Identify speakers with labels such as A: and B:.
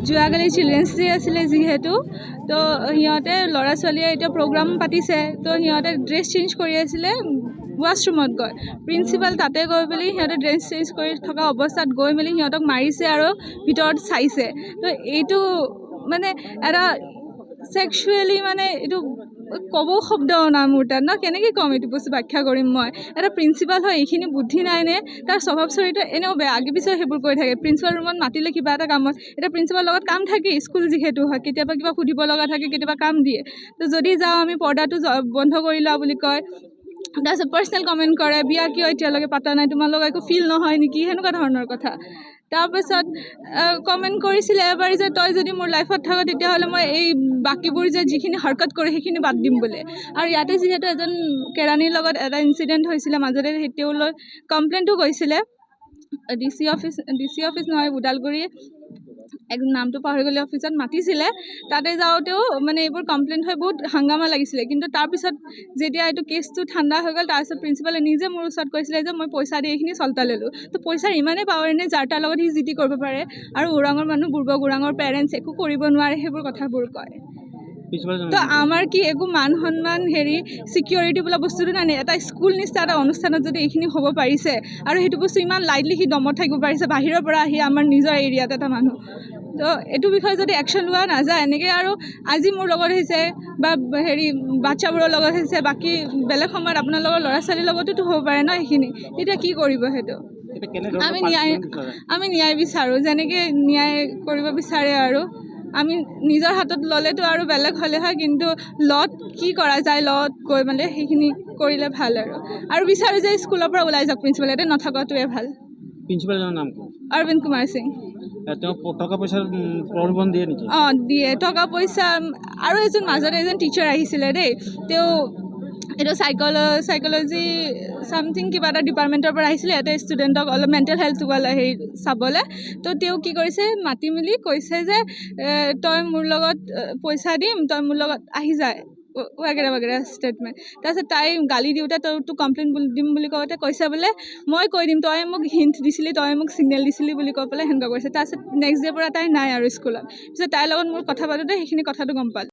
A: যোৱাকালি children's day আছিলে যিহেতু তো সিহঁতে ল'ৰা ছোৱালীয়ে এতিয়া প্ৰগ্ৰাম পাতিছে তো সিহঁতে ড্ৰেছ চেঞ্জ কৰি আছিলে ৱাছৰুমত গৈ প্ৰিন্সিপাল তাতে গৈ পেলাই সিহঁতে ড্ৰেছ চেঞ্জ কৰি থকা অৱস্থাত গৈ মেলি সিহঁতক মাৰিছে আৰু ভিতৰত চাইছে তো এইটো মানে এটা ছেক্সুৱেলি মানে এইটো ক'ব শব্দ নাই মোৰ তাত ন কেনেকৈ ক'ম এইটো বস্তু ব্যাখ্যা কৰিম মই এটা প্ৰিন্সিপাল হয় এইখিনি বুদ্ধি নাইনে তাৰ স্বভাৱ চৰিত্ৰ এনেও বেয়া আগে পিছত সেইবোৰ কৰি থাকে প্ৰিন্সিপাল ৰুমত মাতিলে কিবা এটা কামত এতিয়া প্ৰিন্সিপালৰ লগত কাম থাকে স্কুল যিহেতু হয় কেতিয়াবা কিবা সুধিব লগা থাকে কেতিয়াবা কাম দিয়ে তো যদি যাওঁ আমি পৰ্দাটো বন্ধ কৰি লোৱা বুলি কয় তাৰপিছত পাৰ্চনেল কমেণ্ট কৰে বিয়া কিয় এতিয়ালৈকে পাতা নাই তোমালোকৰ একো ফিল নহয় নেকি সেনেকুৱা ধৰণৰ কথা তাৰপাছত কমেণ্ট কৰিছিলে এবাৰ যে তই যদি মোৰ লাইফত থাক তেতিয়াহ'লে মই এই বাকীবোৰ যে যিখিনি হৰকত কৰে সেইখিনি বাদ দিম বুলি আৰু ইয়াতে যিহেতু এজন কেৰাণীৰ লগত এটা ইনচিডেণ্ট হৈছিলে মাজতে তেওঁলৈ কমপ্লেইনটো গৈছিলে ডি চি অফিচ নহয় ওদালগুৰি এক নামটো পাহৰি গ'লে অফিচত মাতিছিলে তাতে যাওঁতেও মানে এইবোৰ কমপ্লেইন হৈ বহুত হাংগামা লাগিছিলে কিন্তু তাৰপিছত যেতিয়া এইটো কেছটো ঠাণ্ডা হৈ গ'ল তাৰপিছত প্ৰিন্সিপালে নিজে মোৰ ওচৰত কৈছিলে যে মই পইচা দি এইখিনি চল্টা ল'লোঁ তো পইচাৰ ইমানেই পাৱাৰ নে যাৰ তাৰ লগত সি যি টি কৰিব পাৰে আৰু ওৰাঙৰ মানুহ বুৰ্বক ওৰাঙৰ পেৰেণ্টছ একো কৰিব নোৱাৰে সেইবোৰ কথাবোৰ কয় তো আমাৰ কি একো মান সন্মান হেৰি ছিকিউৰিটি বোলা বস্তুটো নাই এটা স্কুল নিচিনা এটা অনুষ্ঠানত যদি এইখিনি হ'ব পাৰিছে আৰু সেইটো বস্তু ইমান লাইটলি সি দমত থাকিব পাৰিছে বাহিৰৰ পৰা আহি আমাৰ নিজৰ এৰিয়াত এটা মানুহ তো এইটো বিষয়ে যদি একশ্যন লোৱা নাযায় এনেকৈ আৰু আজি মোৰ লগত হৈছে বা হেৰি বাচ্চাবোৰৰ লগত হৈছে বাকী বেলেগ সময়ত আপোনালোকৰ ল'ৰা ছোৱালীৰ লগতোতো হ'ব পাৰে ন সেইখিনি তেতিয়া কি কৰিব সেইটো আমি ন্যায় বিচাৰোঁ যেনেকৈ ন্যায় কৰিব বিচাৰে আৰু আমি নিজৰ হাতত ল'লেতো আৰু বেলেগ হ'লে হয় কিন্তু লত কি কৰা যায় লত গৈ মানে সেইখিনি কৰিলে ভাল আৰু বিচাৰোঁ যে স্কুলৰ পৰা ওলাই যাওক প্ৰিন্সিপাল ইয়াতে নথকাটোৱে ভাল
B: প্ৰিন্সিপালৰ নাম কি
A: অৰবিন্দ কুমাৰ সিং
B: তেওঁ টকা পইচাৰ প্ৰলোভন দিয়ে নেকি
A: দিয়ে টকা পইচা আৰু এজন মাজতে এজন টিচাৰ আহিছিলে দেই তেওঁ এইটো চাইক'লজি ছামথিং কিবা এটা ডিপাৰ্টমেণ্টৰ পৰা আহিছিলে ইয়াতে ষ্টুডেণ্টক অলপ মেণ্টেল হেল্থ হেৰি চাবলৈ তো তেওঁ কি কৰিছে মাতি মেলি কৈছে যে তই মোৰ লগত পইচা দিম তই মোৰ লগত আহি যায় ৱাগেৰা ষ্টেটমেণ্ট তাৰপিছত তাই গালি দিওঁতে তোক কমপ্লেইন দিম বুলি কওঁতে কৈছে বোলে মই কৈ দিম তই মোক হিণ্ট দিছিলি তই মোক ছিগনেল দিছিলি বুলি কৈ পেলাই সেনেকুৱা কৰিছে তাৰপিছত নেক্সট ডে'ৰ পৰা তাই নাই আৰু স্কুলত পিছত তাইৰ লগত মোৰ কথা পাতোঁতে সেইখিনি কথাটো গম পালোঁ